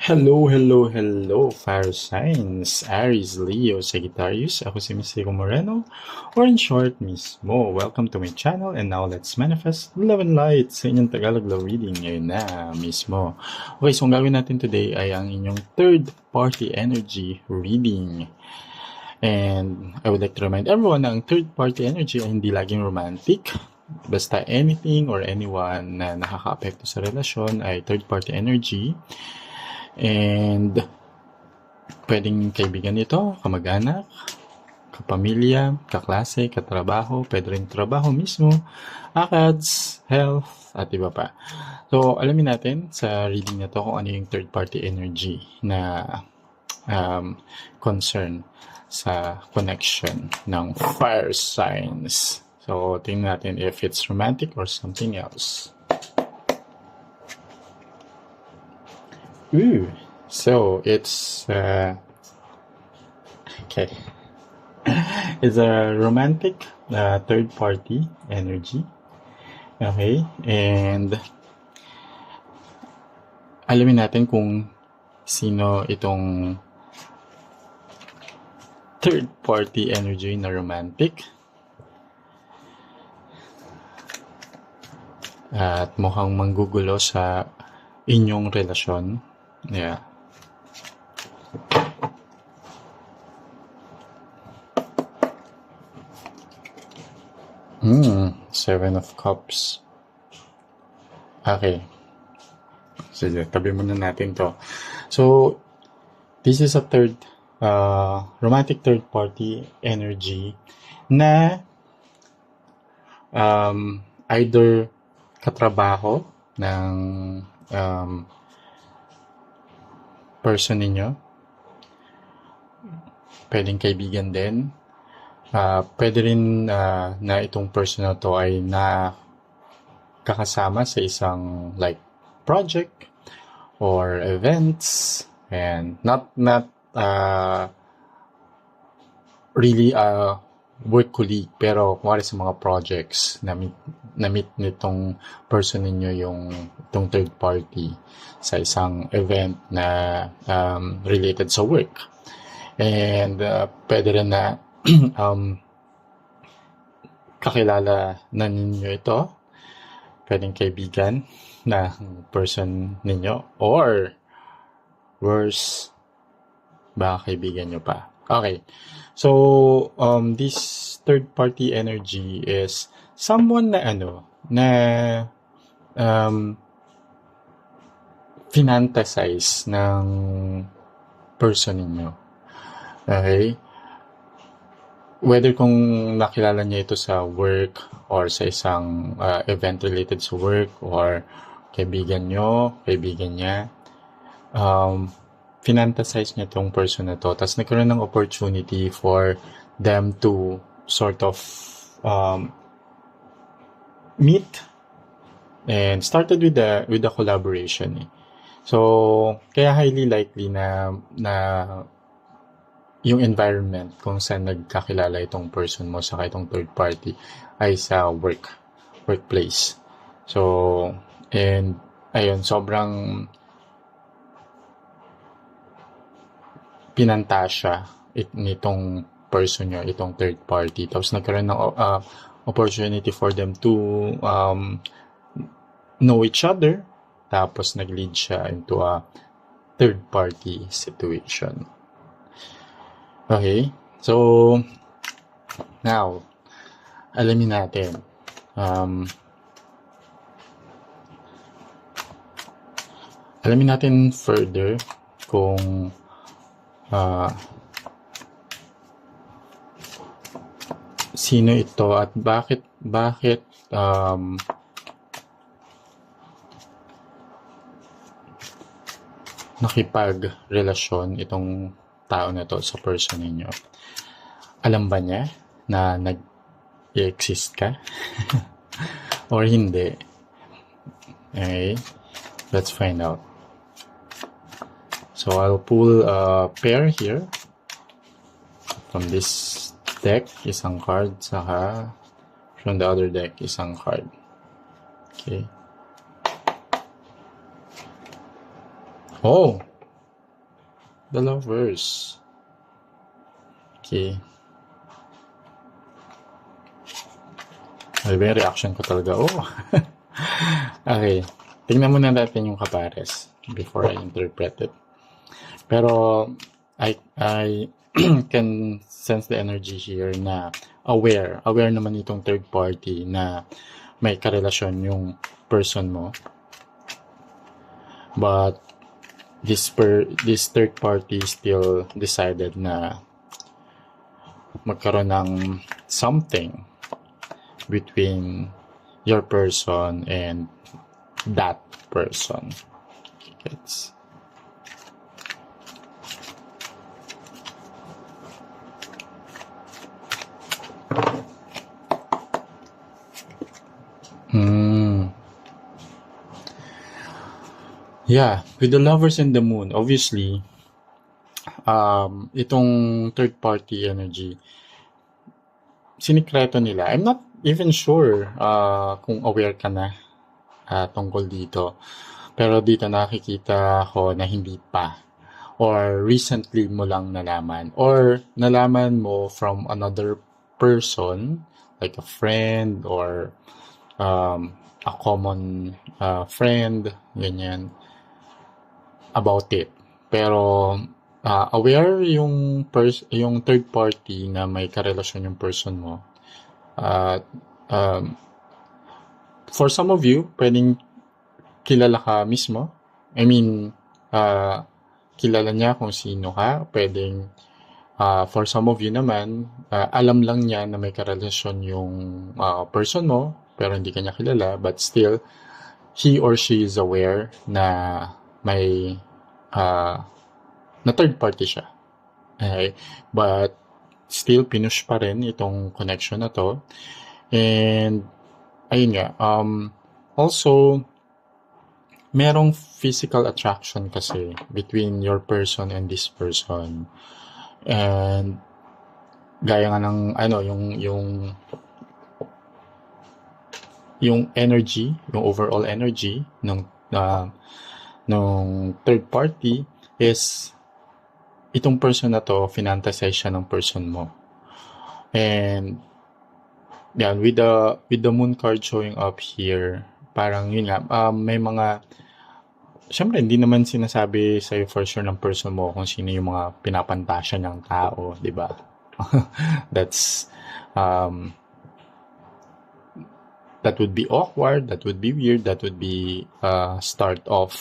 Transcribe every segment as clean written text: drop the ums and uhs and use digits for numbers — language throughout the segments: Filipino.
Hello, hello, hello, fire signs, Aries, Leo, Sagittarius. Ako si Miss Rico Moreno, or in short, Miss Mo. Welcome to my channel, and now let's manifest love and light sa inyong Tagalog love reading ngayon na, Miss Mo. Okay, so ang gagawin natin today ay ang inyong third party energy reading. And I would like to remind everyone na ang third party energy ay hindi laging romantic. Basta anything or anyone na nakaka-apekto sa relasyon ay third party energy. And pwedeng kaibigan nito, kamag-anak, kapamilya, kaklase, katrabaho, pwede rin trabaho mismo, akads, health, at iba pa. So, alamin natin sa reading na to kung ano yung third party energy na concern sa connection ng fire signs. So, tingnan natin if it's romantic or something else. Ooh, so it's okay. It's a romantic third party energy. Okay, and alamin natin kung sino itong third party energy na romantic. At mukhang manggugulo sa inyong relasyon. Yeah. Seven of Cups. Okay. Sige, tabi muna natin to. So, this is a romantic third party energy na either katrabaho ng person ninyo, pwedeng kaibigan din, pwede rin na itong person na to ay kakasama sa isang like project or events, and not really work colleague, pero kumari sa mga projects na meet nitong person ninyo itong third party sa isang event na related sa work. And pwede rin na kakilala na ninyo ito, pwedeng kaibigan na person ninyo, or worse, baka kaibigan nyo pa. Okay, so this third party energy is someone na finantasize ng person ninyo. Okay, whether kung nakilala niya ito sa work or sa isang event related sa work, or kaibigan niya, finantasize niya itong person na to, tapos nagkaroon ng opportunity for them to sort of meet and started with the collaboration. So, kaya highly likely na yung environment kung saan nagkakilala itong person mo sa itong third party ay sa workplace. So, and ayun, sobrang pinantasya nitong person nyo, itong third party. Tapos nagkaroon ng opportunity for them to know each other. Tapos nag-lead siya into a third party situation. Okay, so now alamin natin further kung sino ito at bakit nakipag-relasyon itong tao na to sa person ninyo. Alam ba niya na nag-exist ka? Or hindi? Okay, let's find out. So I'll pull a pair here from this deck, isang card, saka from the other deck, isang card. Okay. Oh, The Lovers. Okay. Ano ba yung reaction ko talaga? Oh. Okay. Tingnan muna natin yung kapares before I interpret it. Pero I can sense the energy here na aware naman itong third party na may karelasyon yung person mo. But this third party still decided na magkaroon ng something between your person and that person. Gets? Yeah, with the Lovers and the Moon, obviously, itong third party energy, sinikreto nila. I'm not even sure kung aware ka na tungkol dito. Pero dito nakikita ko na hindi pa. Or recently mo lang nalaman. Or nalaman mo from another person, like a friend or a common friend, ganyan, about it. Pero aware yung third party na may karelasyon yung person mo. For some of you, pwedeng kilala ka mismo. I mean, kilala niya kung sino ka. Pwedeng, for some of you naman, alam lang niya na may karelasyon yung person mo, pero hindi kanya kilala. But still, he or she is aware na may na third party siya. Okay? But still, pinush pa rin itong connection na to. And, ayun nga, also, merong physical attraction kasi between your person and this person. And, gaya nga ng, yung energy, yung overall energy ng third party is itong person na to, finantasize siya ng person mo. And yan, with the moon card showing up here, parang yun nga, may mga, syempre hindi naman sinasabi sa'yo for sure ng person mo kung sino yung mga pinapantasya ng tao, di ba? That's that would be awkward, that would be weird, that would be start of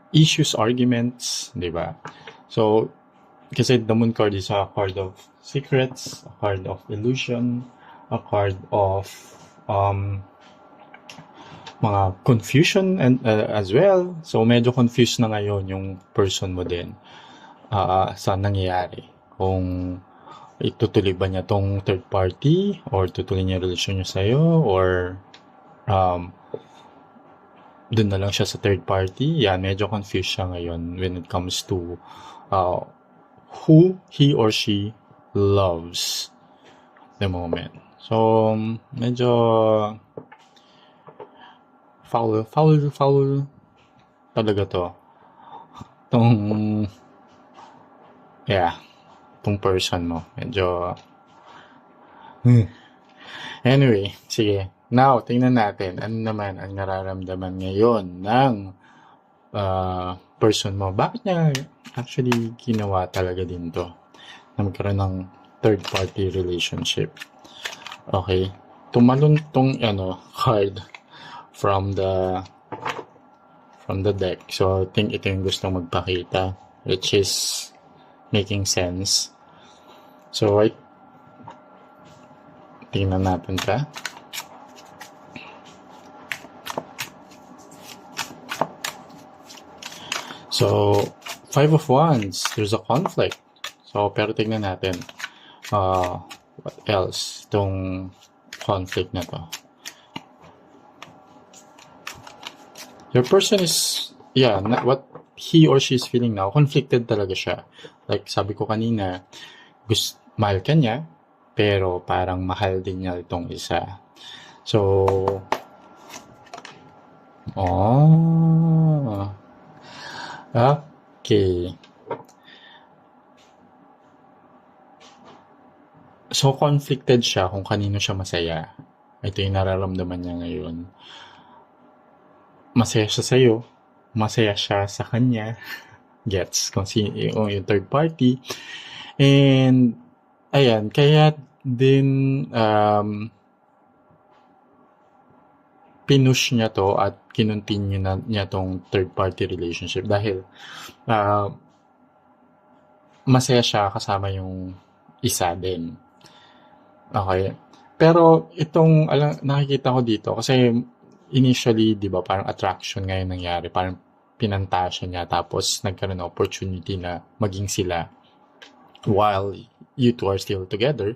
issues, arguments, di ba? So, kasi the moon card is a card of secrets, a card of illusion, a card of mga confusion and as well. So, medyo confused na ngayon yung person mo din sa nangyayari. Kung itutuloy ba niya tong third party or tutuloy niya relasyon niya sa'yo or dun na lang siya sa third party. Yan, medyo confused siya ngayon when it comes to who he or she loves the moment. So, medyo foul talaga to. Tong person mo. Medyo anyway, sige. Now, tingnan natin ano naman ang nararamdaman ngayon ng person mo. Bakit niya actually ginawa talaga din to na magkaroon ng third party relationship? Okay. Tumalon tong card from the deck. So, I think ito yung gustong magpakita, which is making sense. So, tingnan natin ka. So, 5 of Wands, there's a conflict. So, pero tingnan natin what else itong conflict na to. Your person is, what he or she is feeling now, conflicted talaga siya. Like, sabi ko kanina, mahal ka niya, pero parang mahal din niya itong isa. So, Okay. So, conflicted siya kung kanino siya masaya. Ito yung nararamdaman niya ngayon. Masaya siya sa'yo. Masaya siya sa kanya. Gets kung yung third party. And, ayan, kaya din pinush niya to at kinontinue niya tong third party relationship dahil masaya siya kasama yung isa din. Okay. Pero itong nakikita ko dito kasi initially, 'di ba, parang attraction ngayon nangyari, parang pinantasya niya tapos nagkaroon ng opportunity na maging sila while you two are still together.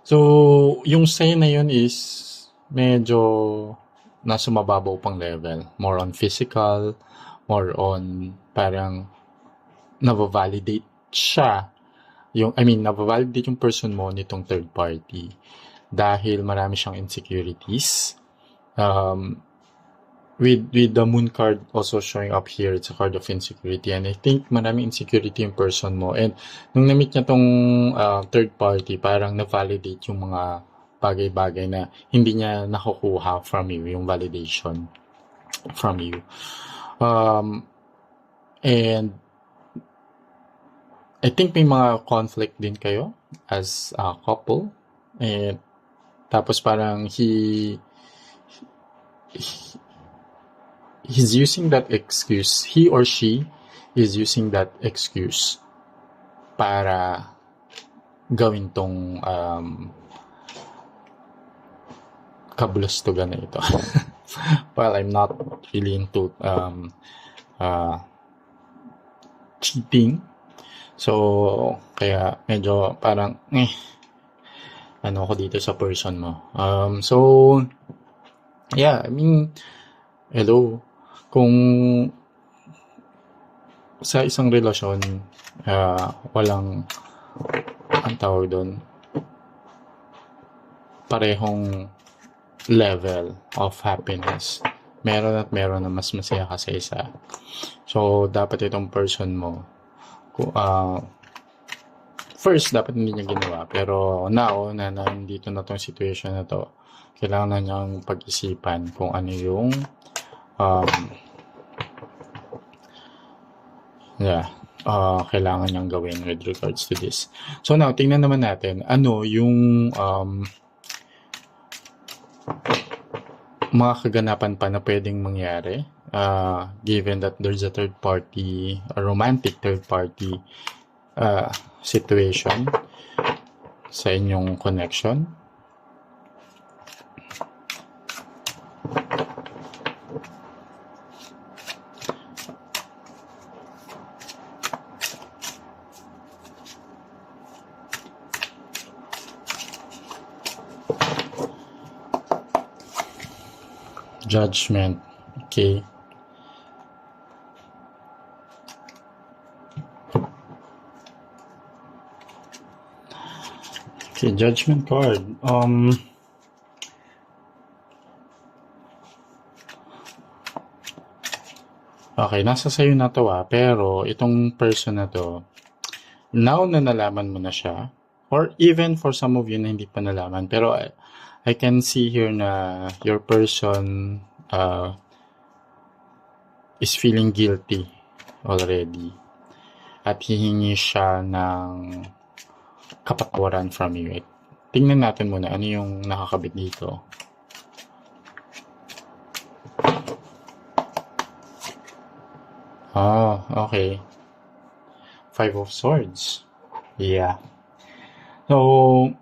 So, yung say na yun is medyo nasa mababaw pang level. More on physical, more on parang navavalidate siya navavalidate yung person mo nitong third party dahil marami siyang insecurities. With the moon card also showing up here, it's a card of insecurity, and I think maraming insecurity yung person mo. And nung na-meet niya tong third party, parang na-validate yung mga bagay-bagay na hindi niya nakukuha from you, yung validation from you. And I think may mga conflict din kayo as a couple. And tapos parang he's using that excuse. He or she is using that excuse para gawin tong kabulustugan na ito. Well, I'm not really into cheating. So, kaya medyo parang ano ako dito sa person mo. So, yeah, I mean, hello. Kung sa isang relasyon, walang, ang tawag doon, parehong level of happiness. Meron at meron na mas masaya ka sa isa. So, dapat itong person mo, first, dapat hindi niya ginawa. Pero now, na nandito na tong situation na to, kailangan na niyang pag-isipan kung ano yung kailangan niyang gawin with regards to this. So now, tingnan naman natin, ano yung mga kaganapan pa na pwedeng mangyari given that there's a third party, a romantic third party situation sa inyong connection. Judgment. Okay. Okay, judgment card. Okay, nasa sayo na to pero itong person na to, now na nalaman mo na siya, or even for some of you na hindi pa nalaman, pero I can see here na your person is feeling guilty already. At hihingi siya ng kapatawaran from you. Tingnan natin muna ano yung nakakabit dito. Okay. 5 of Swords. Yeah. So,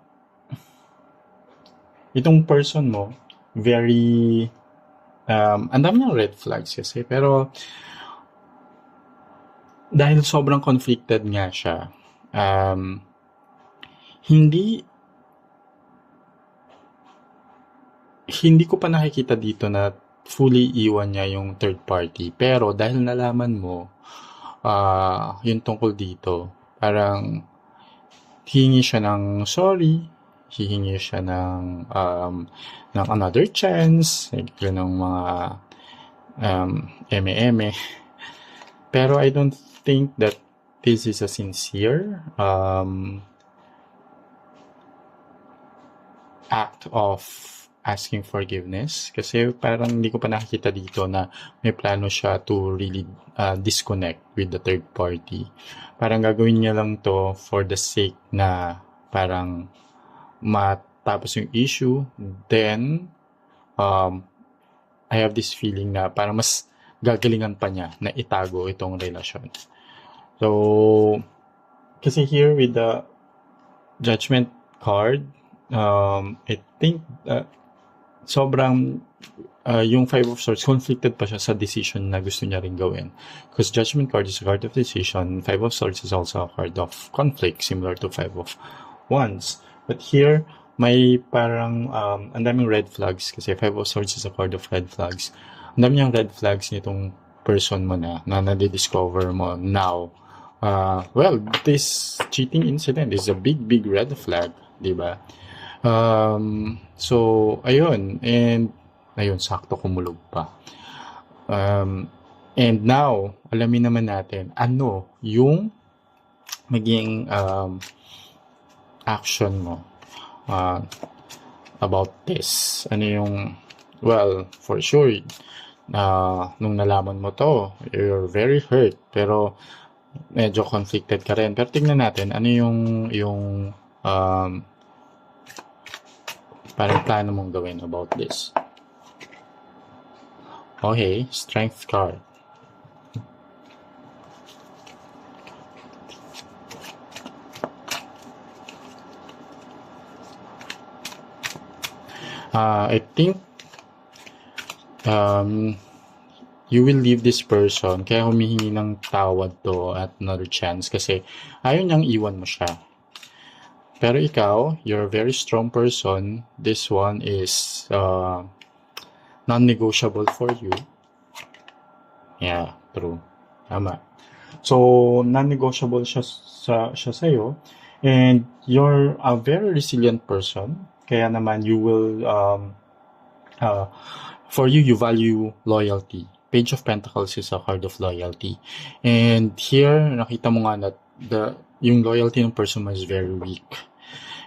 itong person mo, very, ang dami ng red flags kasi, pero, dahil sobrang conflicted nga siya, hindi ko pa nakikita dito na fully iwan niya yung third party. Pero, dahil nalaman mo, yung tungkol dito, parang, hihingi siya ng sorry, hihingi siya ng another chance, like ng mga eme-eme. Pero I don't think that this is a sincere act of asking forgiveness, kasi parang hindi ko pa nakikita dito na may plano siya to really disconnect with the third party. Parang gagawin niya lang to for the sake na parang matapos yung issue. Then I have this feeling na parang mas gagalingan pa niya na itago itong relasyon. So kasi here with the judgment card, I think sobrang yung Five of Swords, conflicted pa siya sa decision na gusto niya rin gawin. Because Judgment card is a card of decision. Five of Swords is also a card of conflict, similar to Five of Wands. But here, may parang ang daming red flags kasi Five of Swords is a card of red flags. Ang daming red flags nitong person mo na nadidiscover mo now. Well, this cheating incident is a big red flag, di ba? So, ayun. And, ayun, sakto kumulog pa. And now, alamin naman natin, ano yung maging action mo about this. Ano yung, well, for sure, nung nalaman mo to, you're very hurt, pero medyo conflicted ka rin. Pero tingnan natin, ano yung parang plano mong gawin about this. Okay, Strength card. I think you will leave this person, kaya humihingi ng tawad to at another chance kasi ayaw niyang iwan mo siya. Pero ikaw, you're a very strong person. This one is non-negotiable for you. Yeah, true. Tama. So, non-negotiable siya sa'yo. And you're a very resilient person. Kaya naman, you will, for you, you value loyalty. Page of Pentacles is a card of loyalty. And here, nakita mo nga na yung loyalty ng person mo is very weak.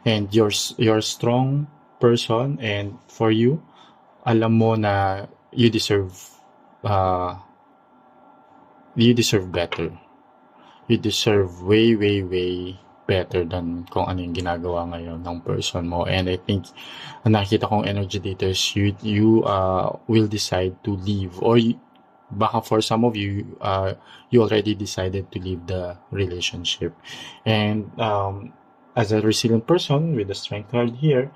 And you're a strong person, and for you, alam mo na you deserve better. You deserve way better than kung ano yung ginagawa ngayon ng person mo. And I think nakita kong energy dito is you will decide to leave, or baka for some of you you already decided to leave the relationship. And as a resilient person with the Strength card here,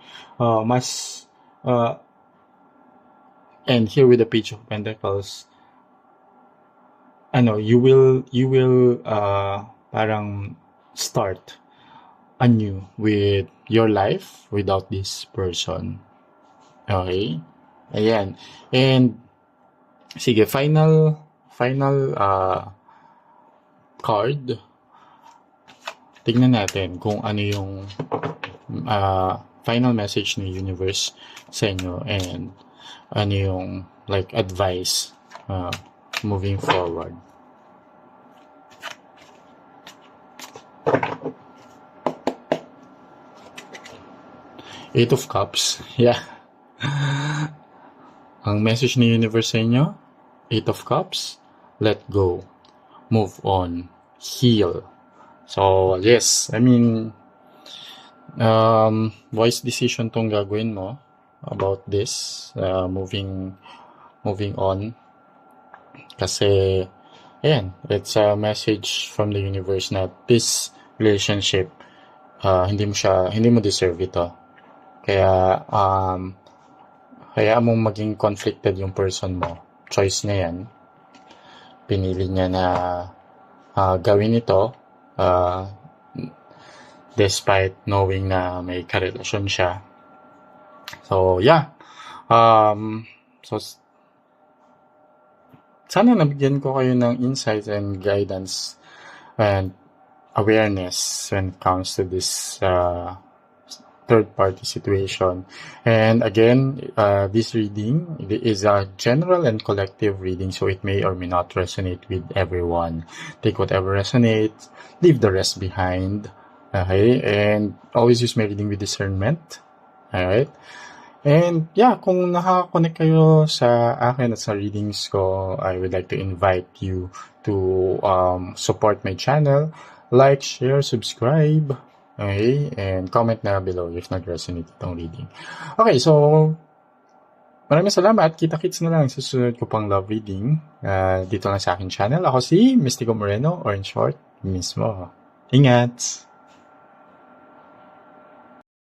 and here with the Page of Pentacles, you will parang start anew with your life without this person. Okay? Ayan. And sige, final card. Tignan natin kung ano yung final message ng universe sa inyo, and ano yung like advice moving forward. Eight of Cups. Yeah. Ang message ng universe sa inyo, Eight of Cups, let go, move on, heal. So, yes, I mean, wise decision tong gagawin mo about this, moving on. Kasi, ayan, it's a message from the universe na this relationship, hindi mo deserve ito. Kaya, kaya mong maging conflicted yung person mo. Choice niya yan. Pinili niya na gawin ito, despite knowing na may karelasyon siya. So, yeah. So, sana nabigyan ko kayo ng insights and guidance and awareness when it comes to this third-party situation. And again, this reading is a general and collective reading, so it may or may not resonate with everyone. Take whatever resonates, leave the rest behind. Okay? And always use my reading with discernment. Alright? And yeah, kung nakaka-connect kayo sa akin at sa readings ko, I would like to invite you to support my channel. Like, share, subscribe. Okay? And comment na below if nag-resonate itong reading. Okay, so maraming salamat. Kita-kits na lang sa susunod ko pang love reading. Dito lang sa akin channel. Ako si Mystico Moreno, or in short, mismo. Ingat!